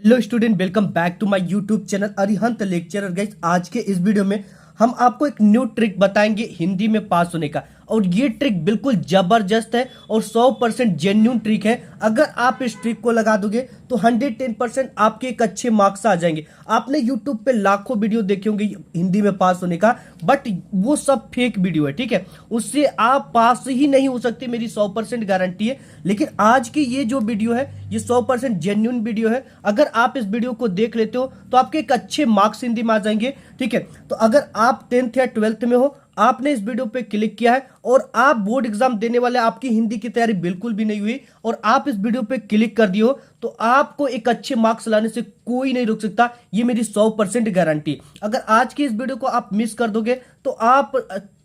Hello student, welcome back to my YouTube channel Arihant lecturer. Guys, आज के इस video में हम आपको एक न्यू ट्रिक बताएंगे हिंदी में पास होने का। और ये ट्रिक बिल्कुल जबरदस्त है और 100% जेन्युइन ट्रिक है। अगर आप इस ट्रिक को लगा दोगे तो 110% आपके एक अच्छे मार्क्स आ जाएंगे। आपने यूट्यूब पे लाखों वीडियो देखे होंगे हिंदी में पास होने का, बट वो सब फेक वीडियो है। ठीक है, उससे आप पास ही नहीं हो सकते, मेरी 100% गारंटी है। लेकिन आज की ये जो वीडियो है ये 100% जेन्युइन वीडियो है। अगर आप इस वीडियो को देख लेते हो तो आपके एक अच्छे मार्क्स हिंदी में आ जाएंगे। ठीक है, तो अगर आप 10th या 12th में हो, आपने इस वीडियो पे क्लिक किया है और आप बोर्ड एग्जाम देने वाले, आपकी हिंदी की तैयारी बिल्कुल भी नहीं हुई और आप इस वीडियो पे क्लिक कर दियो, तो आपको एक अच्छे मार्क्स लाने से कोई नहीं रोक सकता। ये मेरी 100% गारंटी। अगर आज की इस वीडियो को आप मिस कर दोगे तो आप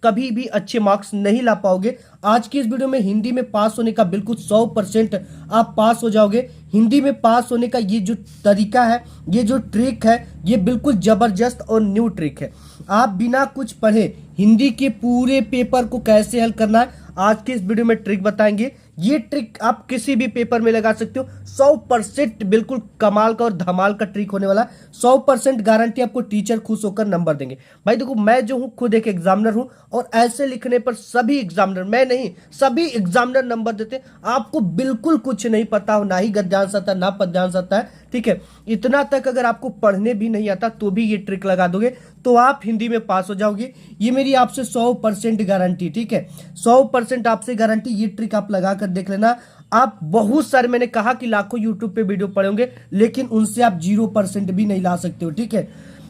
कभी भी अच्छे मार्क्स नहीं ला पाओगे। आज की इस वीडियो में हिंदी में पास होने का बिल्कुल 100% आप पास हो जाओगे। हिंदी में पास होने का ये जो तरीका है, ये जो ट्रिक है, ये बिल्कुल जबरदस्त और न्यू ट्रिक है। आप बिना कुछ पढ़े हिंदी के पूरे पेपर को कैसे हल करना है आज के इस वीडियो में ट्रिक बताएंगे। ये ट्रिक आप किसी भी पेपर में लगा सकते हो। 100% बिल्कुल कमाल का और धमाल का ट्रिक होने वाला। 100% गारंटी, आपको टीचर खुश होकर नंबर देंगे। भाई देखो, मैं जो हूं खुद एक एग्जामिनर हूं और ऐसे लिखने पर सभी एग्जामिनर, मैं नहीं, सभी एग्जामिनर नंबर देते। आपको बिल्कुल कुछ नहीं पता हो, ना ही गद्यांश आता ना पद्यांश आता है। ठीक है, इतना तक अगर आपको पढ़ने भी नहीं आता तो भी ये ट्रिक लगा दोगे तो आप हिंदी में पास हो जाओगे। ये मेरी आपसे 100% गारंटी। ठीक है, 100% आपसे गारंटी। ये ट्रिक आप लगा कर देख लेना। आप बहुत सारे, मैंने कहा कि लाखों यूट्यूब पे वीडियो पढ़े होंगे, लेकिन उनसे आप 0% भी नहीं ला सकते हो। ठीक है,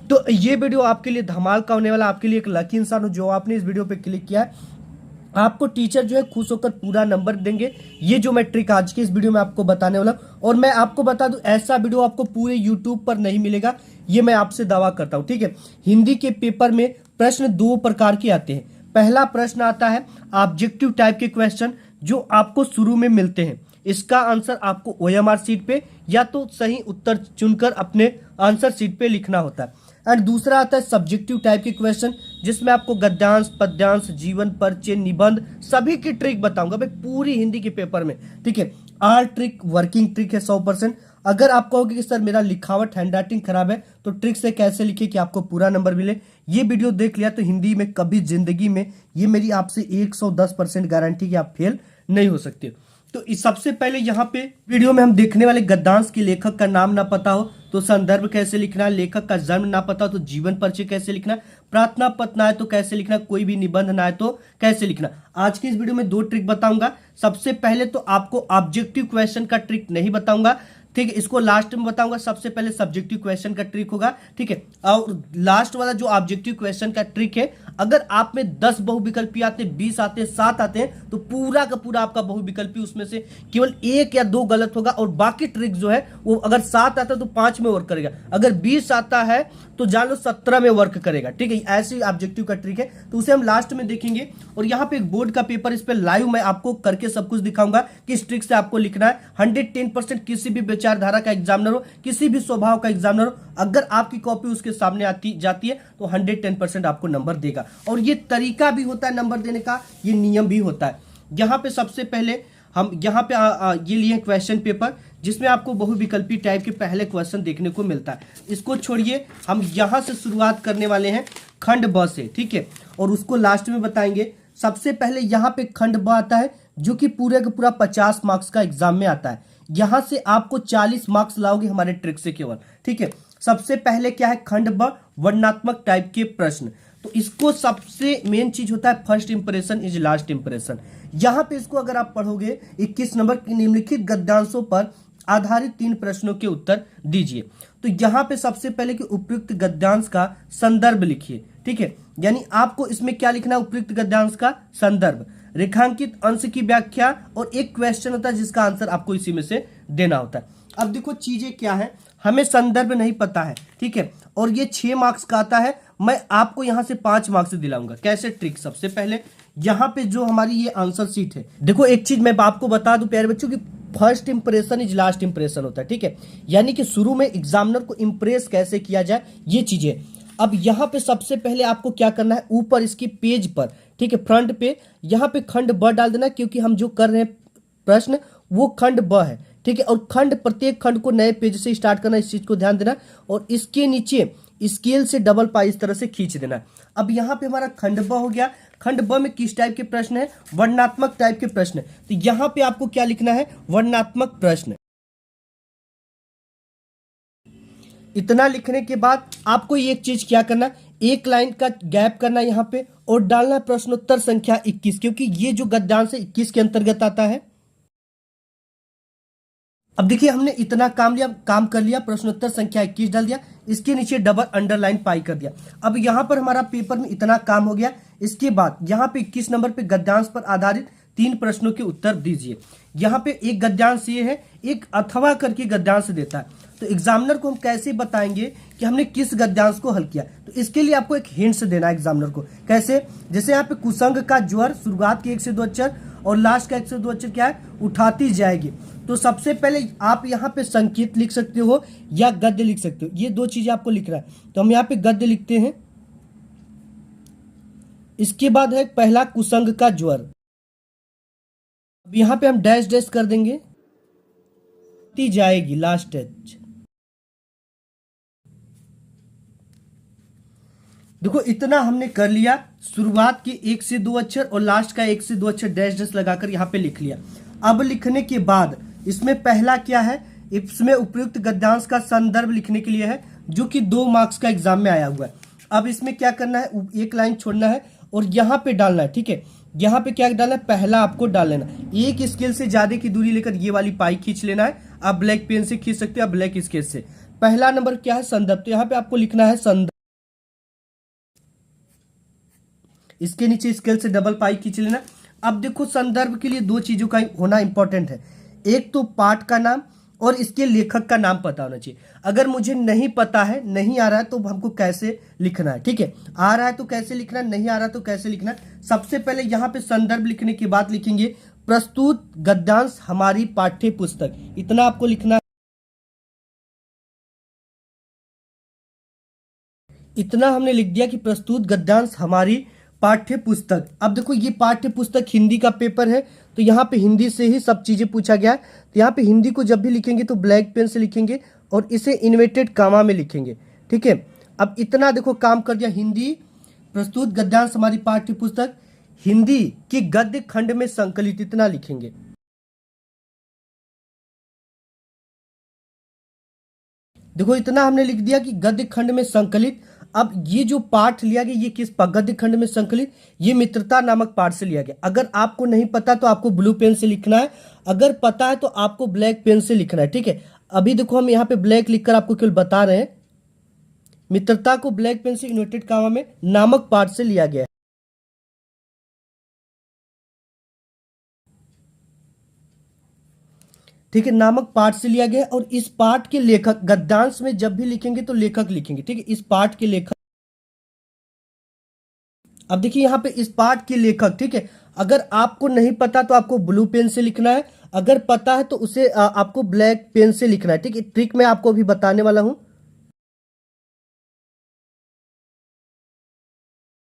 तो ये वीडियो आपके लिए धमाल का होने वाला। आपके लिए एक लकी इंसान हो जो आपने इस वीडियो पे क्लिक किया है। आपको टीचर जो है खुश होकर पूरा नंबर देंगे। ये जो मैं ट्रिक आज की इस वीडियो में आपको बताने वाला हूं, और मैं आपको बता दूं, ऐसा वीडियो आपको पूरे यूट्यूब पर नहीं मिलेगा, ये मैं आपसे दावा करता हूं। ठीक है, हिंदी के पेपर में प्रश्न दो प्रकार के आते हैं। पहला प्रश्न आता है ऑब्जेक्टिव टाइप के क्वेश्चन, जो आपको शुरू में मिलते हैं। इसका आंसर आपको OMR शीट पे या तो सही उत्तर चुनकर अपने आंसर शीट पे लिखना होता है। एंड दूसरा आता है सब्जेक्टिव टाइप के क्वेश्चन, जिसमें आपको गद्यांश, पद्यांश, जीवन परिचय, निबंध सभी की ट्रिक बताऊंगा भाई पूरी हिंदी के पेपर में। ठीक है, आर ट्रिक वर्किंग ट्रिक है 100%। अगर आप कहोगे कि सर मेरा लिखावट, हैंडराइटिंग खराब है, तो ट्रिक से कैसे लिखे कि आपको पूरा नंबर मिले, ये वीडियो देख लिया तो हिंदी में कभी जिंदगी में, ये मेरी आपसे 110% गारंटी कि आप फेल नहीं हो सकते। तो इस सबसे पहले यहाँ पे वीडियो में हम देखने वाले गद्यांश के लेखक का नाम ना पता हो तो संदर्भ कैसे लिखना है, लेखक का जन्म ना पता हो तो जीवन परिचय कैसे लिखना, प्रार्थना पत्र ना है तो कैसे लिखना, कोई भी निबंध ना है तो कैसे लिखना। आज की इस वीडियो में दो ट्रिक बताऊंगा। सबसे पहले तो आपको ऑब्जेक्टिव क्वेश्चन का ट्रिक नहीं बताऊंगा, ठीक है, इसको लास्ट में बताऊंगा। सबसे पहले सब्जेक्टिव क्वेश्चन का ट्रिक होगा। ठीक है, और लास्ट वाला जो ऑब्जेक्टिव क्वेश्चन का ट्रिक है, अगर आप में 10 बहुविकल्पी आते हैं, 20 आते हैं, 7 आते हैं, तो पूरा का पूरा आपका बहुविकल्पी उसमें से केवल 1 या 2 गलत होगा और बाकी ट्रिक जो है वो अगर 7 आता है तो 5 में वर्क करेगा, अगर 20 आता है तो जान लो 17 में वर्क करेगा। ठीक है, ऐसी ऑब्जेक्टिव का ट्रिक है, तो उसे हम लास्ट में देखेंगे। और यहाँ पे एक बोर्ड का पेपर, इस पे लाइव मैं आपको करके सब कुछ दिखाऊंगा कि इस ट्रिक से आपको लिखना है। 110% किसी भी विचारधारा का एग्जामिनर हो, किसी भी स्वभाव का एग्जामिनर हो, अगर आपकी कॉपी उसके सामने आती जाती है तो 110% आपको नंबर देगा। और ये तरीका भी होता है नंबर देने का, ये नियम भी होता है। यहाँ पे सबसे पहले हम यहाँ पे ये लिए क्वेश्चन पेपर, जिसमें आपको बहुविकल्पी टाइप के पहले क्वेश्चन देखने को मिलता है। इसको छोड़िए, हम यहाँ से शुरुआत करने वाले हैं खंड ब से। ठीक है, और उसको लास्ट में बताएंगे। सबसे पहले यहाँ पे खंड ब आता है, जो कि पूरे का पूरा 50 मार्क्स का एग्जाम में आता है। यहाँ से आपको 40 मार्क्स लाओगे हमारे ट्रिक से केवल। ठीक है, सबसे पहले क्या है, खंड ब वर्णनात्मक टाइप के प्रश्न। तो इसको सबसे मेन चीज होता है first impression is last impression. यहाँ पे इसको अगर आप पढ़ोगे, 21 नंबर की निम्नलिखित गद्यांशों पर आधारित 3 प्रश्नों के उत्तर दीजिए। तो यहाँ पे सबसे पहले कि उपयुक्त गद्यांश का संदर्भ लिखिए। ठीक है, यानी आपको इसमें क्या लिखना है, उपयुक्त गद्यांश का संदर्भ, रेखांकित अंश की व्याख्या, और एक क्वेश्चन होता है जिसका आंसर आपको इसी में से देना होता है। अब देखो चीजें क्या है, हमें संदर्भ नहीं पता है। ठीक है, और ये 6 मार्क्स का आता है, मैं आपको यहां से 5 मार्क्स दिलाऊंगा। कैसे ट्रिक, सबसे पहले यहाँ पे जो हमारी ये आंसर शीट है, देखो एक चीज मैं आपको बता दूं प्यारे बच्चों की, first impression is last impression होता है। ठीक है, यानी कि शुरू में एग्जामिनर को इंप्रेस कैसे किया जाए, ये चीजें। अब यहाँ पे सबसे पहले आपको क्या करना है, ऊपर इसकी पेज पर, ठीक है, फ्रंट पे यहाँ पे खंड ब डाल देना, क्योंकि हम जो कर रहे हैं प्रश्न वो खंड ब है। ठीक है। और खंड, प्रत्येक खंड को नए पेज से स्टार्ट करना, इस चीज को ध्यान देना। और इसके नीचे स्केल से डबल पाई इस तरह से खींच देना। अब यहाँ पे हमारा खंड ब हो गया। खंड ब में किस टाइप के प्रश्न है? वर्णनात्मक टाइप के प्रश्न। तो यहाँ पे आपको क्या लिखना है? वर्णनात्मक प्रश्न। इतना लिखने के बाद आपको एक चीज क्या करना, एक लाइन का गैप करना यहाँ पे और डालना प्रश्नोत्तर संख्या 21, क्योंकि ये जो गद्यांश है 21 के अंतर्गत आता है। अब देखिए हमने इतना काम कर लिया, प्रश्नोत्तर संख्या 21 डाल दिया, इसके नीचे डबल अंडरलाइन पाई कर दिया। अब यहाँ पर हमारा पेपर में इतना काम हो गया। इसके बाद यहाँ पे 21 नंबर पे गद्यांश पर आधारित 3 प्रश्नों के उत्तर दीजिए। यहाँ पे एक गद्यांश ये है, एक अथवा करके गद्यांश देता है। तो एग्जामिनर को हम कैसे बताएंगे कि हमने किस गद्यांश को हल किया? तो इसके लिए आपको एक हिंट्स देना है एग्जामिनर को। कैसे? जैसे यहाँ पे कुसंग का ज्वर, शुरुआत के 1 से 2 अक्षर और लास्ट का 1 से 2 अक्षर क्या है? उठाती जाएगी। तो सबसे पहले आप यहाँ पे संकेत लिख सकते हो या गद्य लिख सकते हो, ये 2 चीजें आपको लिख रहा है। तो हम यहाँ पे गद्य लिखते हैं। इसके बाद है पहला कुसंग का ज्वर। अब यहाँ पे हम डैश डैश कर देंगे, जाएगी लास्ट टच। देखो इतना हमने कर लिया, शुरुआत के 1 से 2 अक्षर और लास्ट का 1 से 2 अक्षर डैश डैश लगाकर यहाँ पे लिख लिया। अब लिखने के बाद इसमें पहला क्या है? इसमें उपयुक्त गद्यांश का संदर्भ लिखने के लिए है, जो कि 2 मार्क्स का एग्जाम में आया हुआ है। अब इसमें क्या करना है? एक लाइन छोड़ना है और यहाँ पे डालना है, ठीक है। यहाँ पे क्या डालना है? पहला आपको डाल लेना, एक स्केल से ज्यादा की दूरी लेकर ये वाली पाई खींच लेना है। आप ब्लैक पेन से खींच सकते हो, आप ब्लैक स्केल से। पहला नंबर क्या है? संदर्भ। तो यहाँ पे आपको लिखना है संदर्भ। इसके नीचे स्केल से डबल पाई खींच लेना। अब देखो संदर्भ के लिए 2 चीजों का होना इंपॉर्टेंट है, एक तो पाठ का नाम और इसके लेखक का नाम पता होना चाहिए। अगर मुझे नहीं पता है, नहीं आ रहा है, तो हमको कैसे लिखना है, ठीक है। आ रहा है तो कैसे लिखना है, नहीं आ रहा तो कैसे लिखना है। सबसे पहले यहाँ पे संदर्भ लिखने के बाद लिखेंगे प्रस्तुत गद्यांश हमारी पाठ्य पुस्तक, इतना आपको लिखना है। इतना हमने लिख दिया कि प्रस्तुत गद्यांश हमारी पाठ्य पुस्तक। अब देखो ये पाठ्य पुस्तक हिंदी का पेपर है, तो यहाँ पे हिंदी से ही सब चीजें पूछा गया है। तो यहाँ पे हिंदी को जब भी लिखेंगे तो ब्लैक पेन से लिखेंगे और इसे इन्वर्टेड कामा में लिखेंगे, ठीक है। अब इतना देखो काम कर दिया। हिंदी प्रस्तुत गद्यांश हमारी पाठ्य पुस्तक, हिंदी की गद्य खंड में संकलित, इतना लिखेंगे। देखो इतना हमने लिख दिया कि गद्य खंड में संकलित। अब ये जो पाठ लिया गया ये किस गद्य खंड में संकलित? ये मित्रता नामक पाठ से लिया गया। अगर आपको नहीं पता तो आपको ब्लू पेन से लिखना है, अगर पता है तो आपको ब्लैक पेन से लिखना है, ठीक है। अभी देखो हम यहाँ पे ब्लैक लिखकर आपको केवल बता रहे हैं। मित्रता को ब्लैक पेन से इन्वर्टेड कामा में नामक पाठ से लिया गया है। ठीक है, नामक पाठ से लिया गया। और इस पाठ के लेखक, गद्यांश में जब भी लिखेंगे तो लेखक लिखेंगे, ठीक है। इस पाठ के लेखक, अब देखिए यहाँ पे इस पाठ के लेखक, ठीक है। अगर आपको नहीं पता तो आपको ब्लू पेन से लिखना है, अगर पता है तो उसे आपको ब्लैक पेन से लिखना है, ठीक है। ट्रिक मैं आपको अभी बताने वाला हूं।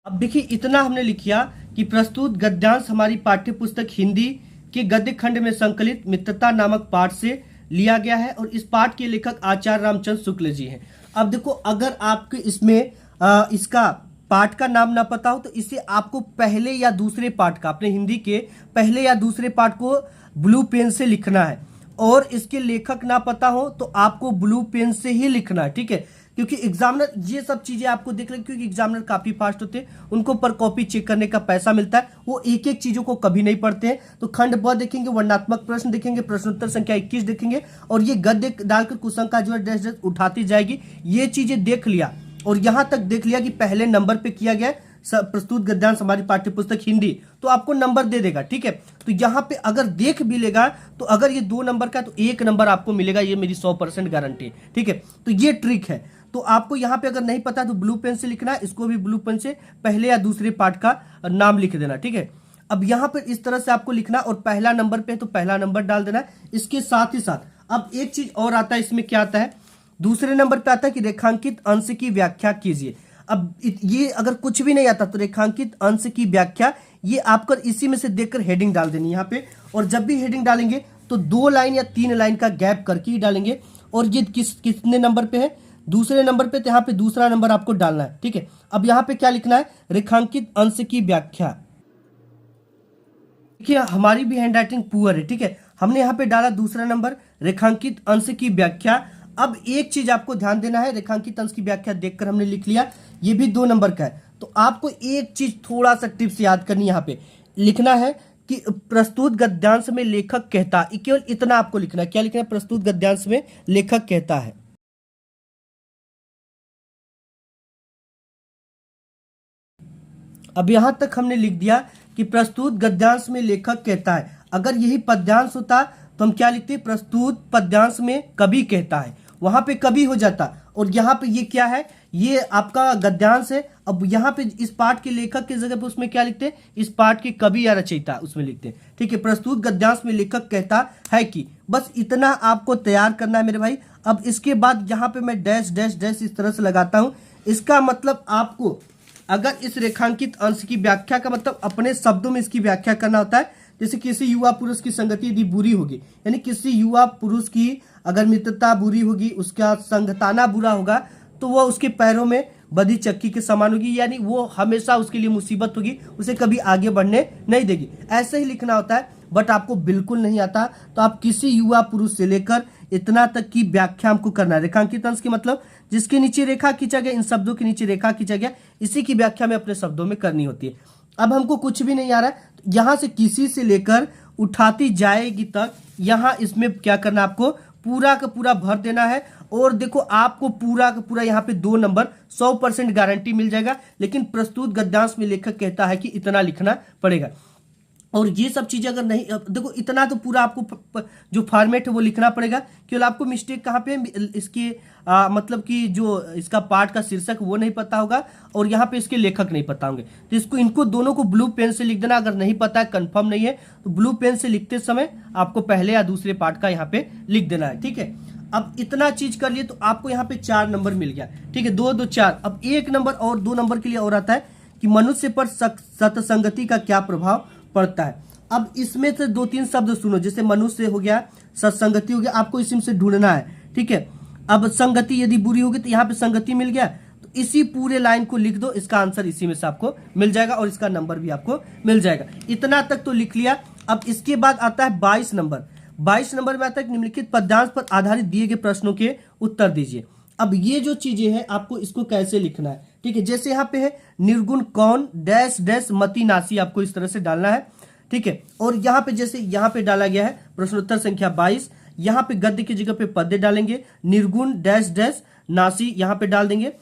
अब देखिए इतना हमने लिखा कि प्रस्तुत गद्यांश हमारी पाठ्य पुस्तक हिंदी के गद्य खंड में संकलित मित्रता नामक पाठ से लिया गया है और इस पाठ के लेखक आचार्य रामचंद्र शुक्ल जी हैं। अब देखो अगर आपके इसमें इसका पाठ का नाम ना पता हो तो इसे आपको पहले या दूसरे पाठ का, अपने हिंदी के पहले या दूसरे पाठ को ब्लू पेन से लिखना है। और इसके लेखक ना पता हो तो आपको ब्लू पेन से ही लिखना है, ठीक है। क्योंकि एग्जामिनर ये सब चीजें आपको देख रहे हैं, क्योंकि एग्जामिनर काफी फास्ट होते हैं, उनको पर कॉपी चेक करने का पैसा मिलता है, वो एक एक चीजों को कभी नहीं पढ़ते हैं। तो खंड ब देखेंगे, वर्णनात्मक प्रश्न देखेंगे, प्रश्नोत्तर संख्या 21 देखेंगे और ये गद्य डालकर कुसंग का जो है डैश डैश उठाती जाएगी। ये चीजें देख लिया और यहां तक देख लिया कि पहले नंबर पे किया गया प्रस्तुत गद्यांश हमारी पाठ्य पुस्तक हिंदी, तो आपको नंबर दे देगा, ठीक है। तो यहाँ पे अगर देख भी लेगा तो अगर ये 2 नंबर का तो 1 नंबर आपको मिलेगा, ये मेरी 100% गारंटी है, ठीक है। तो ये ट्रिक है। तो आपको यहाँ पे अगर नहीं पता तो ब्लू पेन से लिखना है, इसको भी ब्लू पेन से पहले या दूसरे पार्ट का नाम लिख देना, ठीक है। अब यहाँ पर इस तरह से आपको लिखना और पहला नंबर पे तो पहला नंबर डाल देना। इसके साथ ही साथ अब एक चीज और आता है, इसमें क्या आता है, दूसरे नंबर पे आता है कि रेखांकित अंश की व्याख्या कीजिए। अब ये अगर कुछ भी नहीं आता तो रेखांकित अंश की व्याख्या, ये आपको इसी में से देखकर हेडिंग डाल देनी यहाँ पे। और जब भी हेडिंग डालेंगे तो 2 लाइन या 3 लाइन का गैप करके ही डालेंगे। और ये कितने नंबर पे है, दूसरे नंबर पे, तो यहाँ पे दूसरा नंबर आपको डालना है। ठीक है, अब यहाँ पे क्या लिखना है, रेखांकित अंश की व्याख्या। देखिए हमारी भी हैंड राइटिंग पुअर है। ठीक है, हमने यहाँ पे डाला दूसरा नंबर, रेखांकित अंश की व्याख्या। अब एक चीज आपको ध्यान देना है, रेखांकित अंश की व्याख्या देखकर हमने लिख लिया, ये भी 2 नंबर का है। तो आपको एक चीज थोड़ा सा टिप्स याद करनी, यहाँ पे लिखना है कि प्रस्तुत गद्यांश में लेखक कहता है, केवल इतना आपको लिखना है। क्या लिखना है, प्रस्तुत गद्यांश में लेखक कहता है। अब यहां तक हमने लिख दिया कि प्रस्तुत गद्यांश में लेखक कहता है। अगर यही पद्यांश होता तो हम क्या लिखते, प्रस्तुत पद्यांश में कवि कहता है, वहां पे कवि हो जाता। और यहाँ पे ये क्या है, ये आपका गद्यांश है। अब यहाँ पे इस पाठ के लेखक की जगह पे उसमें क्या लिखते हैं, इस पाठ के कवि या रचयिता उसमें लिखते हैं। ठीक है, प्रस्तुत गद्यांश में लेखक कहता है कि, बस इतना आपको तैयार करना है मेरे भाई। अब इसके बाद यहाँ पे मैं डैश डैश डैश इस तरह से लगाता हूं। इसका मतलब आपको अगर इस रेखांकित अंश की व्याख्या का मतलब अपने शब्दों में इसकी व्याख्या करना होता है। जैसे किसी युवा पुरुष की संगति यदि बुरी होगी, यानी किसी युवा पुरुष की अगर मित्रता बुरी होगी, उसका संगताना बुरा होगा, तो वह उसके पैरों में बधी चक्की के समान होगी, यानी वो हमेशा उसके लिए मुसीबत होगी, उसे कभी आगे बढ़ने नहीं देगी। ऐसे ही लिखना होता है। बट आपको बिल्कुल नहीं आता तो आप किसी युवा पुरुष से लेकर इतना तक की व्याख्या हमको करना है। रेखांकित अंश की मतलब जिसके नीचे रेखा खींचा गया, इन शब्दों के नीचे रेखा खींचा गया, इसी की व्याख्या में अपने शब्दों में करनी होती है। अब हमको कुछ भी नहीं आ रहा है, यहां से किसी से लेकर उठाती जाएगी तक, यहां इसमें क्या करना, आपको पूरा का पूरा भर देना है। और देखो आपको पूरा का पूरा यहाँ पे 2 नंबर 100% गारंटी मिल जाएगा। लेकिन प्रस्तुत गद्यांश में लेखक कहता है कि इतना लिखना पड़ेगा। और ये सब चीजें अगर नहीं, देखो इतना तो पूरा आपको जो फॉर्मेट है वो लिखना पड़ेगा। केवल आपको मिस्टेक कहाँ पे है, इसके मतलब कि जो इसका पाठ का शीर्षक वो नहीं पता होगा, और यहाँ पे इसके लेखक नहीं पता होंगे। तो इनको दोनों को ब्लू पेन से लिख देना। अगर नहीं पता है, कंफर्म नहीं है, तो ब्लू पेन से लिखते समय आपको पहले या दूसरे पाठ का यहाँ पे लिख देना है। ठीक है, अब इतना चीज कर लिए तो आपको यहाँ पे 4 नंबर मिल गया। ठीक है, 2 2 4। अब 1 नंबर और 2 नंबर के लिए और आता है कि मनुष्य पर सत्संगति का क्या प्रभाव पड़ता है। अब इसमें से 2-3 शब्द सुनो, जैसे मनुष्य हो गया, सत्संगति हो गया, आपको इसी से ढूंढना है। ठीक है, अब संगति यदि बुरी होगी तो यहाँ पे संगति मिल गया, तो इसी पूरे लाइन को लिख दो, इसका आंसर इसी में से आपको मिल जाएगा और इसका नंबर भी आपको मिल जाएगा। इतना तक तो लिख लिया। अब इसके बाद आता है 22 नंबर। 22 नंबर में आता है निम्नलिखित पद्यांश पर आधारित दिए गए प्रश्नों के उत्तर दीजिए। अब ये जो चीजें हैं आपको इसको कैसे लिखना है। ठीक है, जैसे यहाँ पे है निर्गुण कौन डैश डैश मति नासी, आपको इस तरह से डालना है। ठीक है, और यहाँ पे जैसे यहाँ पे डाला गया है प्रश्नोत्तर संख्या 22, यहाँ पे गद्य की जगह पे पद्य डालेंगे, निर्गुण डैश डैश नासी यहाँ पे डाल देंगे।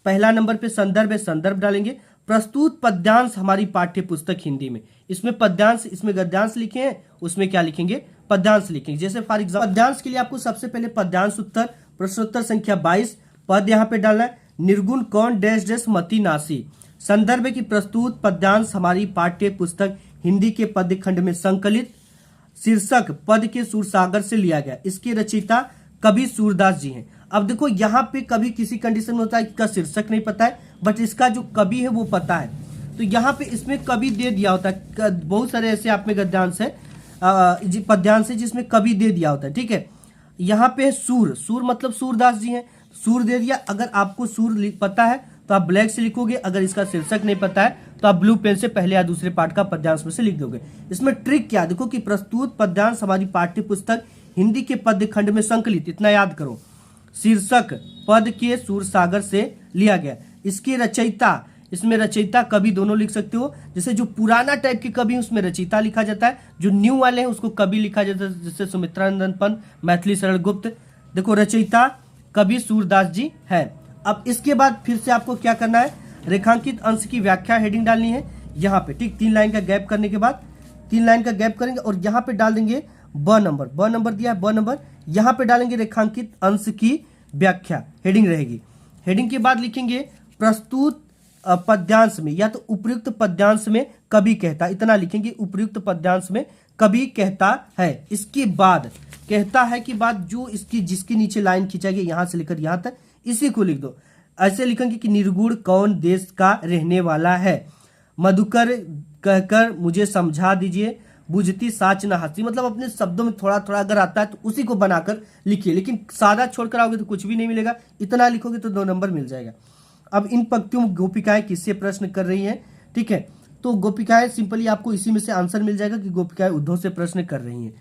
पहला नंबर पे संदर्भ है, संदर्भ डालेंगे। प्रस्तुत पद्यांश हमारी पाठ्य पुस्तक हिंदी में, इसमें पद्यांश, इसमें गद्यांश लिखे हैं, उसमें क्या लिखेंगे, पद्यांश लिखेंगे। जैसे फॉर एग्जाम्पल पद्यांश के लिए आपको सबसे पहले पद्यांश उत्तर प्रश्नोत्तर संख्या 22 पद यहाँ पे डालना है, निर्गुण कौन डैश डैश मति नासी। संदर्भ की प्रस्तुत पद्यांश हमारी पाठ्य पुस्तक हिंदी के पद्य खंड में संकलित, शीर्षक पद के सूरसागर से लिया गया, इसके रचयिता कवि सूरदास जी हैं। अब देखो यहाँ पे कभी किसी कंडीशन में होता है इसका शीर्षक नहीं पता है, बट इसका जो कवि है वो पता है, तो यहाँ पे इसमें कवि दे दिया होता है। बहुत सारे ऐसे आप में गद्यांश है, पद्यांश है जिसमें कवि दे दिया होता है। ठीक है, यहाँ पे सूर, सूर मतलब सूरदास जी हैं, सूर दे दिया। अगर आपको सूर पता है तो आप ब्लैक से लिखोगे, अगर इसका शीर्षक नहीं पता है तो आप ब्लू पेन से पहले या दूसरे पाठ का पद्यांश में से लिख दोगे। इसमें ट्रिक क्या, देखो कि प्रस्तुत पद्यांश हमारी पाठ्य पुस्तक हिंदी के पद्य खंड में संकलित, इतना याद करो, शीर्षक पद के सूरसागर से लिया गया, इसके रचयिता, इसमें रचयिता कवि दोनों लिख सकते हो। जैसे जो पुराना टाइप के कवि उसमें रचयिता लिखा जाता है, जो न्यू वाले हैं उसको कवि लिखा जाता है, जैसे सुमित्रानंदन पंत, मैथिली शरण गुप्त। देखो रचयिता कवि सूरदास जी है। अब इसके बाद फिर से आपको क्या करना है, रेखांकित अंश की व्याख्या हेडिंग डालनी है यहाँ पे। ठीक, 3 लाइन का गैप करने के बाद 3 लाइन का गैप करेंगे और यहाँ पे डाल देंगे ब नंबर, ब नंबर दिया है, ब नंबर यहाँ पे डालेंगे रेखांकित अंश की व्याख्या, हेडिंग रहेगी। हेडिंग के बाद लिखेंगे प्रस्तुत पद्यांश में या तो उपयुक्त पद्यांश में कवि कहता, इतना लिखेंगे, उपयुक्त पद्यांश में कवि कहता है। इसके बाद कहता है कि बाद जो इसकी जिसके नीचे लाइन खींचाएगी यहाँ से लेकर यहाँ तक, इसी को लिख दो। ऐसे लिखेंगे कि निर्गुण कौन देश का रहने वाला है, मधुकर कहकर मुझे समझा दीजिए, बुझती साच न हासी, मतलब अपने शब्दों में थोड़ा थोड़ा अगर आता है तो उसी को बनाकर लिखिए, लेकिन सादा छोड़कर आओगे तो कुछ भी नहीं मिलेगा, इतना लिखोगे तो 2 नंबर मिल जाएगा। अब इन पंक्तियों में गोपिकाएं किससे प्रश्न कर रही हैं, ठीक है, तो गोपिकाएं सिंपली आपको इसी में से आंसर मिल जाएगा कि गोपिकाएं उद्धव से प्रश्न कर रही हैं।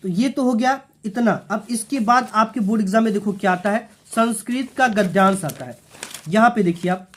तो ये तो हो गया इतना। अब इसके बाद आपके बोर्ड एग्जाम में देखो क्या आता है, संस्कृत का गद्यांश आता है। यहाँ पे देखिए आप,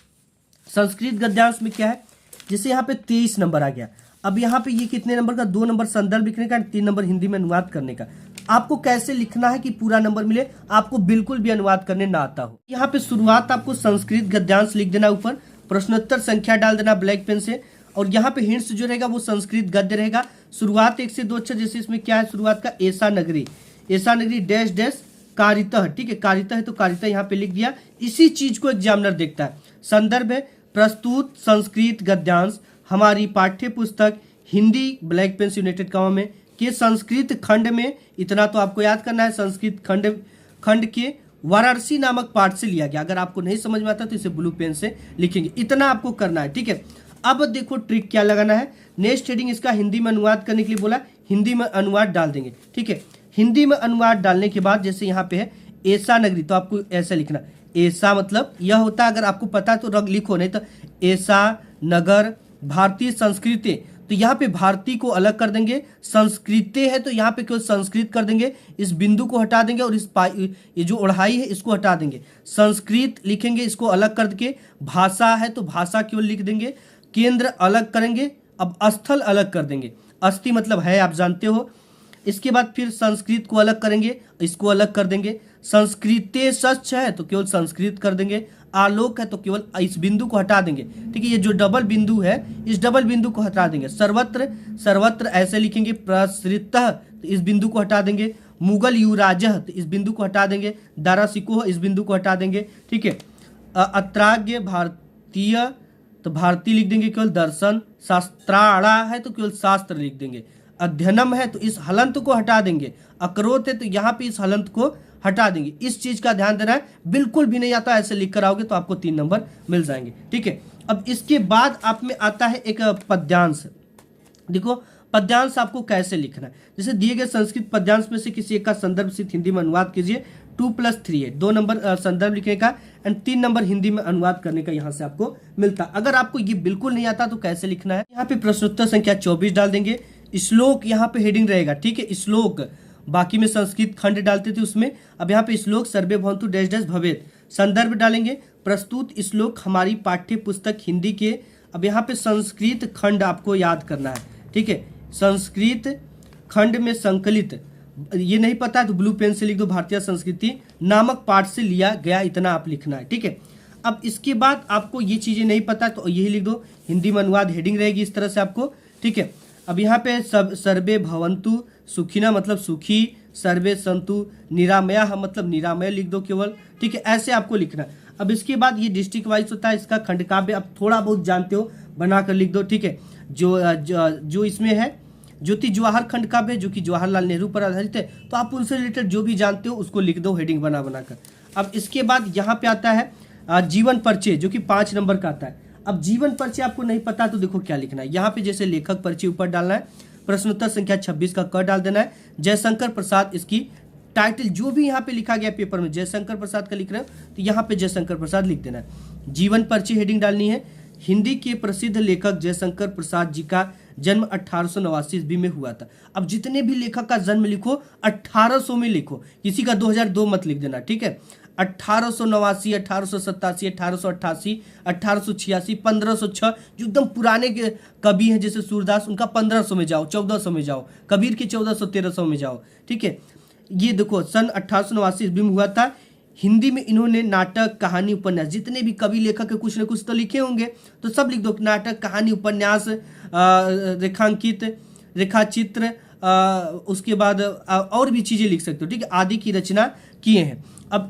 संस्कृत गद्यांश में क्या है, जैसे यहाँ पे 23 नंबर आ गया। अब यहाँ पे ये कितने नंबर का, 2 नंबर संदर्भ लिखने का, 3 नंबर हिंदी में अनुवाद करने का। आपको कैसे लिखना है कि पूरा नंबर मिले, आपको बिल्कुल भी अनुवाद करने ना आता हो। यहाँ पे शुरुआत आपको संस्कृत गद्यांश लिख देना, ऊपर प्रश्नोत्तर संख्या डाल देना ब्लैक पेन से, और यहाँ पे हिंट्स जो रहेगा वो संस्कृत गद्य रहेगा। शुरुआत 1 से 2 अक्षर, जैसे इसमें क्या है शुरुआत का, ऐसा नगरी, ऐसा नगरी डैश डैश कारितः, ठीक है, कारितः है तो कारितः यहाँ पे लिख दिया। इसी चीज को एग्जामिनर देखता है। संदर्भ है प्रस्तुत संस्कृत गद्यांश हमारी पाठ्य पुस्तक हिंदी ब्लैक पेन से यूनाइटेड कॉमा में के संस्कृत खंड में, इतना तो आपको याद करना है, संस्कृत खंड के वाराणसी नामक पाठ से लिया गया। अगर आपको नहीं समझ में आता तो इसे ब्लू पेन से लिखेंगे, इतना आपको करना है, ठीक है। अब देखो ट्रिक क्या लगाना है, नेक्स्ट हेडिंग इसका हिंदी में अनुवाद करने के लिए बोला, हिंदी में अनुवाद डाल देंगे, ठीक है। हिंदी में अनुवाद डालने के बाद जैसे यहाँ पे है ऐसा नगरी, तो आपको ऐसा लिखना, ऐसा मतलब यह होता है, अगर आपको पता है तो रंग लिखो, नहीं तो ऐसा नगर भारतीय संस्कृति, तो यहाँ पे भारतीय को अलग कर देंगे, संस्कृति है तो यहाँ पे केवल संस्कृत कर देंगे, इस बिंदु को हटा देंगे और इस ये जो ओढ़ाई है इसको हटा देंगे, संस्कृत लिखेंगे, इसको अलग करके, भाषा है तो भाषा केवल लिख देंगे, केंद्र अलग करेंगे, अब स्थल अलग कर देंगे, अस्थि मतलब है आप जानते हो। इसके बाद फिर संस्कृत को अलग करेंगे, इसको अलग कर देंगे, संस्कृते सच है तो केवल संस्कृत कर देंगे, आलोक है तो केवल इस बिंदु को हटा देंगे, ठीक है, ये जो डबल बिंदु है इस डबल बिंदु को हटा देंगे, सर्वत्र, सर्वत्र ऐसे लिखेंगे, प्रसृतः तो इस बिंदु को हटा देंगे, मुगल युवराजः तो इस बिंदु को हटा देंगे, दारासिको इस बिंदु को हटा देंगे, ठीक है, अत्राग्य भारतीय तो भारतीय लिख देंगे केवल दर्शन, शास्त्राणा है तो केवल शास्त्र लिख देंगे, अध्ययनम है तो इस हलंत को हटा देंगे, अकरोत है तो यहाँ पे इस हलंत को हटा देंगे। इस चीज का ध्यान देना है, बिल्कुल भी नहीं आता ऐसे लिख कर आओगे तो आपको 3 नंबर मिल जाएंगे, ठीक है। अब इसके बाद आप में आता है एक पद्यांश। देखो पद्यांश आपको कैसे लिखना है, जैसे दिए गए संस्कृत पद्यांश में से किसी एक का संदर्भ सिर्फ हिंदी में अनुवाद कीजिए, 2+3 है, 2 नंबर संदर्भ लिखने का एंड 3 नंबर हिंदी में अनुवाद करने का यहाँ से आपको मिलता। अगर आपको ये बिल्कुल नहीं आता तो कैसे लिखना है, यहाँ पे प्रश्नोत्तर संख्या 24 डाल देंगे, श्लोक यहाँ पे हेडिंग रहेगा, ठीक है, श्लोक, बाकी में संस्कृत खंड डालते थे उसमें, अब यहाँ पे श्लोक सर्वे भवन्तु डैश डैश भवेत्, संदर्भ डालेंगे प्रस्तुत श्लोक हमारी पाठ्य पुस्तक हिंदी के, अब यहाँ पे संस्कृत खंड आपको याद करना है, ठीक है, संस्कृत खंड में संकलित, ये नहीं पता है तो ब्लू पेन से लिख दो, भारतीय संस्कृति नामक पाठ से लिया गया, इतना आप लिखना है, ठीक है। अब इसके बाद आपको ये चीजें नहीं पता तो यही लिख दो, हिंदी में अनुवाद हेडिंग रहेगी इस तरह से आपको, ठीक है। अब यहाँ पे सब सर्वे भवन्तु सुखिना मतलब सुखी, सर्वे संतु निरामया मतलब निरामय लिख दो केवल, ठीक है, ऐसे आपको लिखना है। अब इसके बाद ये डिस्ट्रिक्ट वाइज होता है, इसका खंड काव्य आप थोड़ा बहुत जानते हो बनाकर लिख दो, ठीक है। जो इसमें है ज्योति जवाहर खंड काव्य जो कि जवाहरलाल नेहरू पर आधारित है, तो आप उनसे रिलेटेड जो भी जानते हो उसको लिख दो हेडिंग बना बनाकर। अब इसके बाद यहाँ पे आता है जीवन परिचय जो कि 5 नंबर का आता है। अब जीवन परिचय आपको नहीं पता तो देखो क्या लिखना है, यहाँ पे जैसे लेखक परिचय ऊपर डालना है, प्रश्नोत्तर संख्या 26 का क डाल देना है, जयशंकर प्रसाद इसकी टाइटल जो भी यहाँ पे लिखा गया पेपर में जयशंकर प्रसाद का लिख रहे हो तो यहाँ पे जयशंकर प्रसाद लिख देना है। जीवन परिचय हेडिंग डालनी है, हिंदी के प्रसिद्ध लेखक जयशंकर प्रसाद जी का जन्म 1889 ईस्वी में हुआ था। अब जितने भी लेखक का जन्म लिखो 1800 में लिखो, किसी का 2002 मत लिख देना, ठीक है। 1889, 1887, 1888, 1886, 1506 जो एकदम पुराने कवि हैं जैसे सूरदास उनका 1500 में जाओ, 1400 में जाओ, कबीर के 1400 1300 में जाओ, ठीक है। ये देखो सन 1889 ईस्वी में हुआ था। हिंदी में इन्होंने नाटक कहानी उपन्यास जितने भी कवि लेखक के कुछ न कुछ तो लिखे होंगे तो सब लिख दो, नाटक कहानी उपन्यास रेखांकित रेखाचित्र उसके बाद और भी चीजें लिख सकते हो, ठीक है, आदि की रचना किए हैं। अब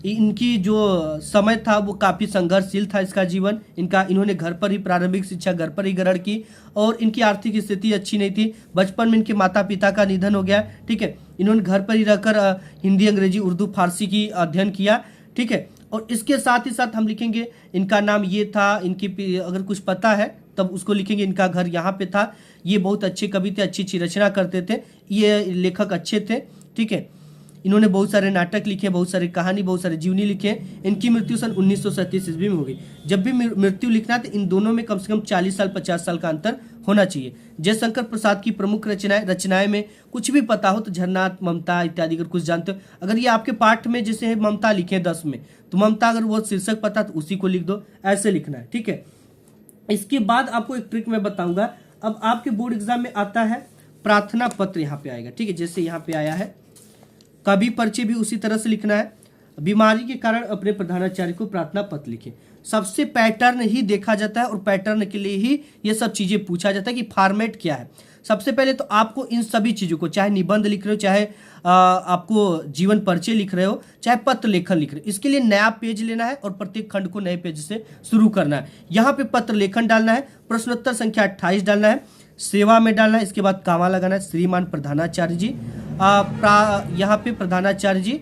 इनकी जो समय था वो काफ़ी संघर्षशील था इसका जीवन, इन्होंने घर पर ही प्रारंभिक शिक्षा घर पर ही ग्रहण की और इनकी आर्थिक स्थिति अच्छी नहीं थी। बचपन में इनके माता पिता का निधन हो गया, ठीक है। इन्होंने घर पर ही रहकर हिंदी अंग्रेजी उर्दू फारसी की अध्ययन किया, ठीक है। और इसके साथ ही साथ हम लिखेंगे इनका नाम ये था, इनकी अगर कुछ पता है तब उसको लिखेंगे इनका घर यहाँ पे था, ये बहुत अच्छे कवि थे, अच्छी अच्छी रचना करते थे, ये लेखक अच्छे थे, ठीक है। इन्होंने बहुत सारे नाटक लिखे, बहुत सारी कहानी, बहुत सारे जीवनी लिखे। इनकी मृत्यु सन 1937 ईस्वी में हो गई। जब भी मृत्यु लिखना है तो इन दोनों में कम से कम 40 साल 50 साल का अंतर होना चाहिए। जयशंकर प्रसाद की प्रमुख रचनाएं में कुछ भी पता हो तो झरना, ममता इत्यादि अगर कुछ जानते हो, अगर ये आपके पाठ में जैसे है ममता लिखे 10 में, तो ममता अगर वो शीर्षक पता तो उसी को लिख दो, ऐसे लिखना है, ठीक है। इसके बाद आपको एक ट्रिक मैं बताऊंगा। अब आपके बोर्ड एग्जाम में आता है प्रार्थना पत्र, यहाँ पे आएगा, ठीक है। जैसे यहाँ पे आया है कवि परिचय भी उसी तरह से लिखना है। बीमारी के कारण अपने प्रधानाचार्य को प्रार्थना पत्र लिखे। सबसे पैटर्न ही देखा जाता है और पैटर्न के लिए ही ये सब चीजें पूछा जाता है कि फॉर्मेट क्या है। सबसे पहले तो आपको इन सभी चीजों को, चाहे निबंध लिख रहे हो, चाहे आपको जीवन परिचय लिख रहे हो, चाहे पत्र लेखन लिख रहे हो, इसके लिए नया पेज लेना है और प्रत्येक खंड को नए पेज से शुरू करना है। यहाँ पे पत्र लेखन डालना है, प्रश्नोत्तर संख्या 28 डालना है, सेवा में डालना है, इसके बाद कामा लगाना है, श्रीमान प्रधानाचार्य जी, यहाँ पे प्रधानाचार्य जी,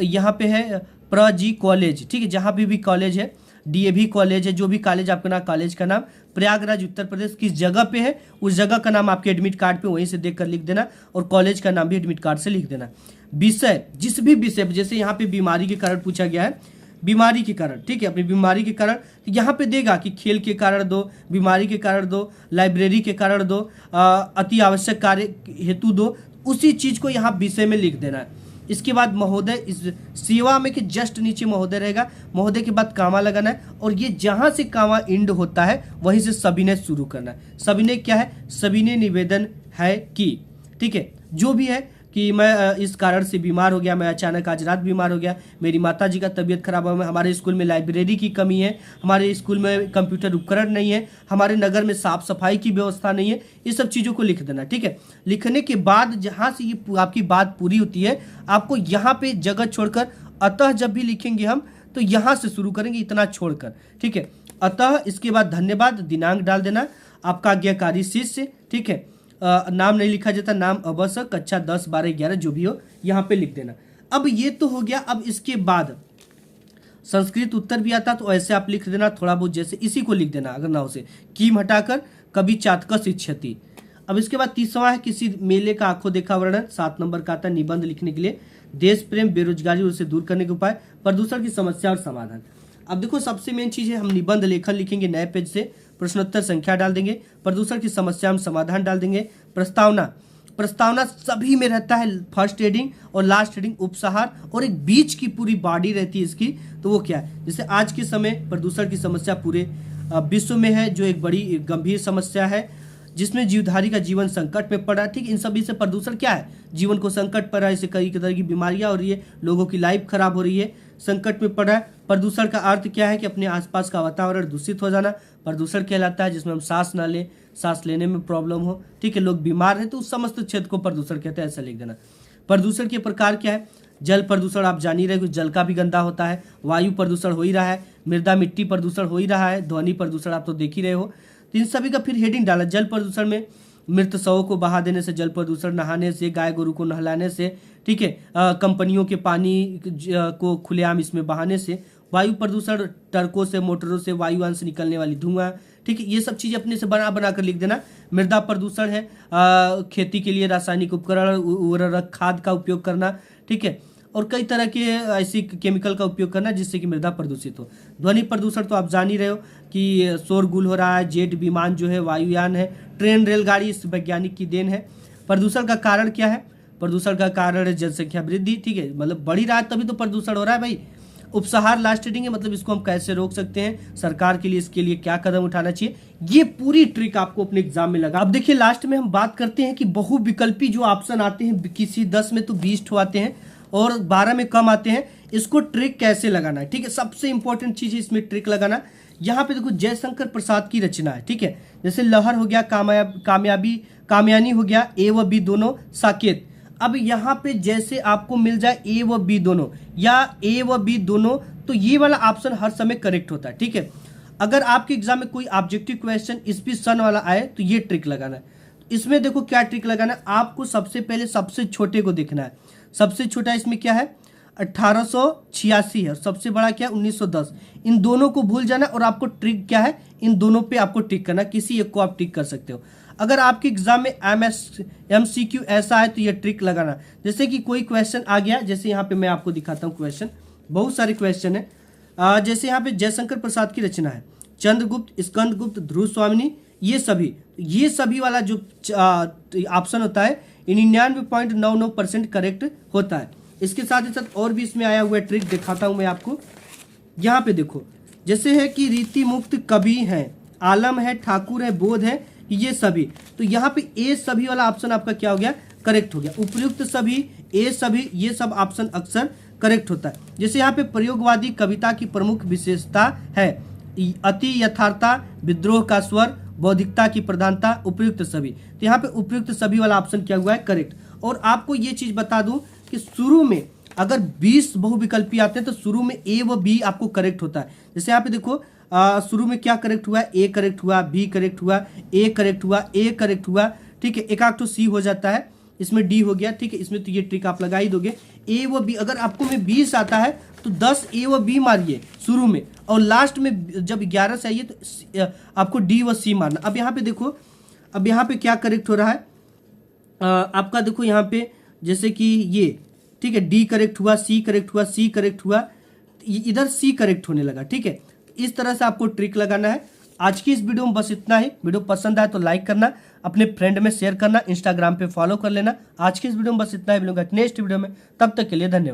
यहाँ पे है प्र जी कॉलेज, ठीक है। जहाँ भी कॉलेज है, डीएवी कॉलेज है, जो भी कॉलेज आपका नाम, कॉलेज का नाम, प्रयागराज उत्तर प्रदेश किस जगह पे है, उस जगह का नाम आपके एडमिट कार्ड पे वहीं से देखकर लिख देना, और कॉलेज का नाम भी एडमिट कार्ड से लिख देना। विषय, जिस भी विषय, जैसे यहाँ पे बीमारी के कारण पूछा गया है, बीमारी के कारण, ठीक है, अपनी बीमारी के कारण, तो यहाँ पे देगा कि खेल के कारण दो, बीमारी के कारण दो, लाइब्रेरी के कारण दो, अति आवश्यक कार्य हेतु दो, उसी चीज को यहाँ विषय में लिख देना है। इसके बाद महोदय, इस सेवा में के जस्ट नीचे महोदय रहेगा, महोदय के बाद कामा लगाना है, और ये जहां से कामा इंड होता है वहीं से सविनय शुरू करना है। सविनय क्या है? सविनय निवेदन है कि, ठीक है, जो भी है कि मैं इस कारण से बीमार हो गया, मैं अचानक आज रात बीमार हो गया, मेरी माताजी का तबीयत खराब हुआ, हमारे स्कूल में लाइब्रेरी की कमी है, हमारे स्कूल में कंप्यूटर उपकरण नहीं है, हमारे नगर में साफ सफाई की व्यवस्था नहीं है, ये सब चीज़ों को लिख देना, ठीक है। लिखने के बाद जहाँ से ये आपकी बात पूरी होती है, आपको यहाँ पे जगह छोड़कर, अतः जब भी लिखेंगे हम तो यहाँ से शुरू करेंगे, इतना छोड़कर, ठीक है। अतः, इसके बाद धन्यवाद, दिनांक डाल देना, आपका आज्ञाकारी शिष्य, ठीक है। नाम नहीं लिखा जाता, नाम अवश्य, कक्षा 10 12 11 जो भी हो यहाँ पे लिख देना। अब ये तो हो गया। अब इसके बाद संस्कृत उत्तर भी आता तो ऐसे आप लिख देना थोड़ा बहुत, जैसे इसी को लिख देना अगर ना हो से, कीम हटाकर कभी चातक शिक्षति। अब इसके बाद तीसरा है किसी मेले का आंखों देखा वर्णन, 7 नंबर का आता है निबंध लिखने के लिए। देश प्रेम, बेरोजगारी और उसे दूर करने के उपाय, प्रदूषण की समस्या और समाधान। अब देखो सबसे मेन चीज है, हम निबंध लेखन लिखेंगे नए पेज से, प्रश्नोत्तर संख्या डाल देंगे, प्रदूषण की समस्या में समाधान डाल देंगे। प्रस्तावना, प्रस्तावना सभी में रहता है, फर्स्ट हेडिंग और लास्ट हेडिंग उपसहार, और एक बीच की पूरी बॉडी रहती है इसकी, तो वो क्या है, जैसे आज के समय प्रदूषण की समस्या पूरे विश्व में है, जो एक बड़ी गंभीर समस्या है, जिसमें जीवधारी का जीवन संकट में पड़ा, ठीक। इन सभी से प्रदूषण क्या है, जीवन को संकट पड़ा है, इससे कई तरह की बीमारियां हो रही है, लोगों की लाइफ खराब हो रही है, संकट में पड़ा है। प्रदूषण का अर्थ क्या है कि अपने आसपास का वातावरण दूषित हो जाना प्रदूषण कहलाता है, जिसमें हम सांस ना लें, सांस लेने में प्रॉब्लम हो, ठीक है, लोग बीमार हैं, तो उस समस्त क्षेत्र को प्रदूषण कहते हैं, ऐसा लिख देना। प्रदूषण के प्रकार क्या है, जल प्रदूषण आप जान ही रहे, जल का भी गंदा होता है, वायु प्रदूषण हो ही रहा है, मृदा मिट्टी प्रदूषण हो ही रहा है, ध्वनि प्रदूषण आप तो देख ही रहे हो। तो इन सभी का फिर हेडिंग डाला, जल प्रदूषण में मृत शवों को बहा देने से जल प्रदूषण, नहाने से, गाय गोरू को नहलाने से, ठीक है, कंपनियों के पानी को खुलेआम इसमें बहाने से। वायु प्रदूषण, ट्रकों से, मोटरों से वायुयान से निकलने वाली धुआं, ठीक है, ये सब चीजें अपने से बना कर लिख देना। मृदा प्रदूषण है खेती के लिए रासायनिक उपकरण, उर्वरक, खाद का उपयोग करना, ठीक है, और कई तरह के ऐसी केमिकल का उपयोग करना जिससे कि मृदा प्रदूषित हो। ध्वनि प्रदूषण तो आप जान ही रहे हो कि शोरगुल हो रहा है, जेट विमान जो है वायुयान है, ट्रेन रेलगाड़ी इस वैज्ञानिक की देन है। प्रदूषण का कारण क्या है, प्रदूषण का कारण है जनसंख्या वृद्धि, ठीक है, मतलब बढ़ी रहा है तभी तो प्रदूषण हो रहा है भाई। उपसहार लास्ट हेडिंग है, मतलब इसको हम कैसे रोक सकते हैं, सरकार के लिए इसके लिए क्या कदम उठाना चाहिए, ये पूरी ट्रिक आपको अपने एग्जाम में लगा। अब देखिए लास्ट में हम बात करते हैं कि बहुविकल्पी जो ऑप्शन आते हैं, किसी 10 में तो 20 ठो आते हैं और 12 में कम आते हैं, इसको ट्रिक कैसे लगाना है, ठीक है, सबसे इंपॉर्टेंट चीज है इसमें ट्रिक लगाना। यहाँ पे देखो जयशंकर प्रसाद की रचना है, ठीक है, जैसे लहर हो गया, कामयानी हो गया, ए व बी दोनों साकेत। अब यहाँ पे जैसे आपको मिल जाए ए व बी दोनों या ए व बी दोनों, तो ये वाला ऑप्शन हर समय करेक्ट होता है, ठीक है। अगर आपके एग्जाम में कोई ऑब्जेक्टिव क्वेश्चन इस भी सन वाला आए तो ये ट्रिक लगाना है। इसमें देखो क्या ट्रिक लगाना है, आपको सबसे पहले सबसे छोटे को देखना है। सबसे छोटा इसमें क्या है, 1886 है और सबसे बड़ा क्या है 1910। इन दोनों को भूल जाना और आपको ट्रिक क्या है, इन दोनों पे आपको टिक करना, किसी एक को आप टिक कर सकते हो। अगर आपके एग्जाम में MCQ ऐसा है तो ये ट्रिक लगाना। जैसे कि कोई क्वेश्चन आ गया, जैसे यहाँ पे मैं आपको दिखाता हूँ क्वेश्चन, बहुत सारे क्वेश्चन है। जैसे यहाँ पे जयशंकर प्रसाद की रचना है, चंद्रगुप्त, स्कंदगुप्त, ध्रुव स्वामिनी, ये सभी वाला जो ऑप्शन होता है 99.99% करेक्ट होता है। इसके साथ ही साथ और भी इसमें आया हुआ ट्रिक दिखाता हूं मैं आपको। यहाँ पे देखो, जैसे है कि रीति मुक्त कवि है, आलम है, ठाकुर है, बोध है, ये सभी, तो यहाँ पे ए सभी वाला ऑप्शन आपका क्या हो गया, करेक्ट हो गया। उपयुक्त सभी, ए सभी, ये सब ऑप्शन अक्सर करेक्ट होता है। जैसे यहाँ पे प्रयोगवादी कविता की प्रमुख विशेषता है अति यथार्थता, विद्रोह का स्वर, बौद्धिकता की प्रधानता, उपयुक्त सभी, तो यहाँ पे उपयुक्त सभी वाला ऑप्शन क्या हुआ है, करेक्ट। और आपको ये चीज बता दूं कि शुरू में अगर 20 बहुविकल्पी आते हैं तो शुरू में ए व बी आपको करेक्ट होता है। जैसे यहाँ पे देखो शुरू में क्या करेक्ट हुआ है, ए करेक्ट हुआ, बी करेक्ट हुआ, ए करेक्ट हुआ, ए करेक्ट हुआ, ठीक है, एक आध तो सी हो जाता है, इसमें डी हो गया, ठीक है, इसमें तो ये ट्रिक आप लगा ही दोगे। ए व बी, अगर आपको में 20 आता है तो 10 ए व बी मारिए शुरू में, और लास्ट में जब 11 से आइए तो आपको डी व सी मारना। अब यहाँ पे देखो, अब यहाँ पे क्या करेक्ट हो रहा है आपका, देखो यहाँ पे जैसे कि ये, ठीक है, डी करेक्ट हुआ, सी करेक्ट हुआ, सी करेक्ट हुआ, इधर सी करेक्ट होने लगा, ठीक है। इस तरह से आपको ट्रिक लगाना है। आज की इस वीडियो में बस इतना ही। वीडियो पसंद आए तो लाइक करना, अपने फ्रेंड में शेयर करना, इंस्टाग्राम पे फॉलो कर लेना। आज की इस वीडियो में बस इतना ही, मिलूंगा नेक्स्ट वीडियो में, तब तक के लिए धन्यवाद।